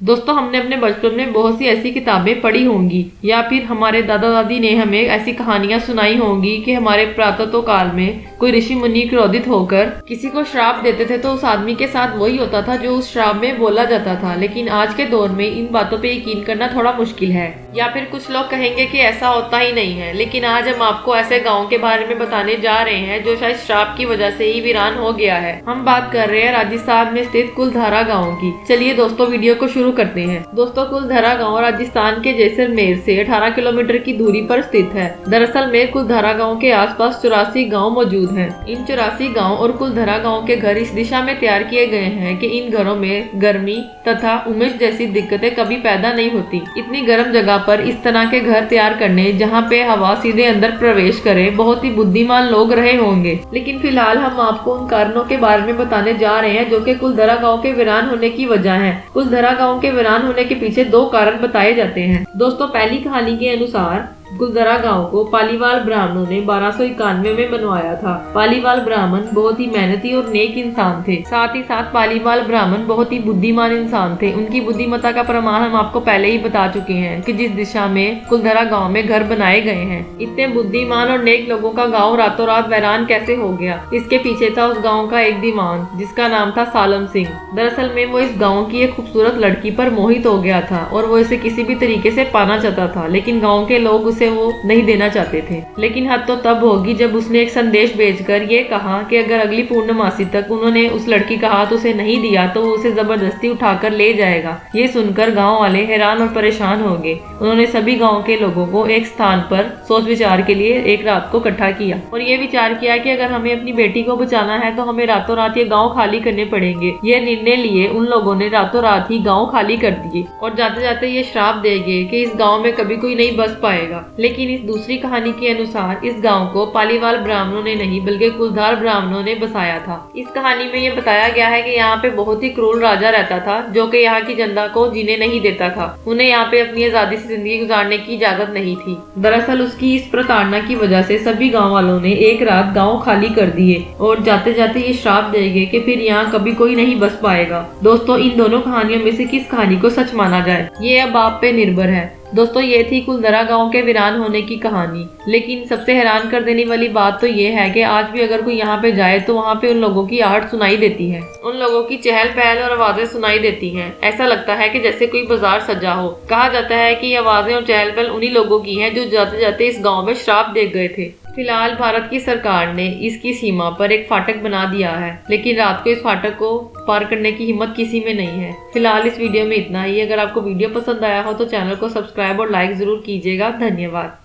दोस्तों हमने अपने बचपन में बहुत सी ऐसी किताबें पढ़ी होंगी या फिर हमारे दादा दादी ने हमें ऐसी कहानियां सुनाई होंगी कि हमारे प्रातः काल में कोई ऋषि मुनि क्रोधित होकर किसी को श्राप देते थे तो उस आदमी के साथ वही होता था जो उस श्राप में बोला जाता था। लेकिन आज के दौर में इन बातों पे यकीन करना थोड़ा मुश्किल है, या फिर कुछ लोग कहेंगे कि ऐसा होता ही नहीं है। लेकिन आज हम आपको ऐसे गाँव के बारे में बताने जा रहे हैं जो शायद श्राप की वजह से ही वीरान हो गया है। हम बात कर रहे हैं राजस्थान में स्थित कुलधारा गाँव की। चलिए दोस्तों वीडियो को शुरू करते हैं। दोस्तों कुलधारा गांव राजस्थान के जैसलमेर से 18 किलोमीटर की दूरी पर स्थित है। दरअसल में कुलधारा गांव के आसपास 84 गांव मौजूद हैं। इन 84 गांव और कुलधारा गांव के घर इस दिशा में तैयार किए गए हैं कि इन घरों में गर्मी तथा उमस जैसी दिक्कतें कभी पैदा नहीं होती। इतनी गर्म जगह पर इस तरह के घर तैयार करने जहाँ पे हवा सीधे अंदर प्रवेश करे बहुत ही बुद्धिमान लोग रहे होंगे। लेकिन फिलहाल हम आपको उन कारणों के बारे में बताने जा रहे हैं जो कि कुलधारा गांव के वीरान होने की वजह है। कुलधारा गांव के वीरान होने के पीछे दो कारण बताए जाते हैं। दोस्तों पहली कहानी के अनुसार कुलधारा गांव को पालीवाल ब्राह्मणों ने 1291 में बनवाया था। पालीवाल ब्राह्मण बहुत ही मेहनती और नेक इंसान थे। साथ ही साथ पालीवाल ब्राह्मण बहुत ही बुद्धिमान इंसान थे। उनकी बुद्धिमत्ता का प्रमाण हम आपको पहले ही बता चुके हैं कि जिस दिशा में कुलधारा गांव में घर बनाए गए हैं। इतने बुद्धिमान और नेक लोगों का गाँव रातों रात वीरान कैसे हो गया, इसके पीछे था उस गाँव का एक दीवान जिसका नाम था सालम सिंह। दरअसल में वो इस गाँव की एक खूबसूरत लड़की पर मोहित हो गया था और वो इसे किसी भी तरीके से पाना चाहता था। लेकिन गाँव के लोग उसे वो नहीं देना चाहते थे। लेकिन हद तो तब होगी जब उसने एक संदेश भेजकर ये कहा कि अगर अगली पूर्णमासी तक उन्होंने उस लड़की का हाथ उसे नहीं दिया तो वो उसे जबरदस्ती उठाकर ले जाएगा। ये सुनकर गांव वाले हैरान और परेशान हो गए। उन्होंने सभी गांव के लोगों को एक स्थान पर सोच विचार के लिए एक रात को इकट्ठा किया और ये विचार किया कि अगर हमें अपनी बेटी को बचाना है तो हमें रातों रात ये गाँव खाली करने पड़ेंगे। ये निर्णय लिए उन लोगों ने रातों रात ही गाँव खाली कर दिए और जाते जाते ये श्राप दे गए कि इस गाँव में कभी कोई नहीं बस पाएगा। लेकिन इस दूसरी कहानी के अनुसार इस गांव को पालीवाल ब्राह्मणों ने नहीं बल्कि कुलधार ब्राह्मणों ने बसाया था। इस कहानी में ये बताया गया है कि यहाँ पे बहुत ही क्रूर राजा रहता था जो कि यहाँ की जनता को जीने नहीं देता था। उन्हें यहाँ पे अपनी आजादी से जिंदगी गुजारने की इजाजत नहीं थी। दरअसल उसकी इस प्रताड़ना की वजह से सभी गाँव वालों ने एक रात गाँव खाली कर दिए और जाते जाते ये श्राप दे गए कि फिर यहाँ कभी कोई नहीं बस पाएगा। दोस्तों इन दोनों कहानियों में से किस कहानी को सच माना जाए ये अब आप पे निर्भर है। दोस्तों ये थी कुलधारा गांव के वीरान होने की कहानी। लेकिन सबसे हैरान कर देने वाली बात तो ये है कि आज भी अगर कोई यहाँ पे जाए तो वहाँ पे उन लोगों की आहट सुनाई देती है। उन लोगों की चहल पहल और आवाजें सुनाई देती हैं। ऐसा लगता है कि जैसे कोई बाजार सजा हो। कहा जाता है कि आवाजें और चहल पहल उन्हीं लोगों की है जो जाते जाते इस गाँव में श्राप दे गए थे। फिलहाल भारत की सरकार ने इसकी सीमा पर एक फाटक बना दिया है, लेकिन रात को इस फाटक को पार करने की हिम्मत किसी में नहीं है। फिलहाल इस वीडियो में इतना ही। अगर आपको वीडियो पसंद आया हो तो चैनल को सब्सक्राइब और लाइक जरूर कीजिएगा। धन्यवाद।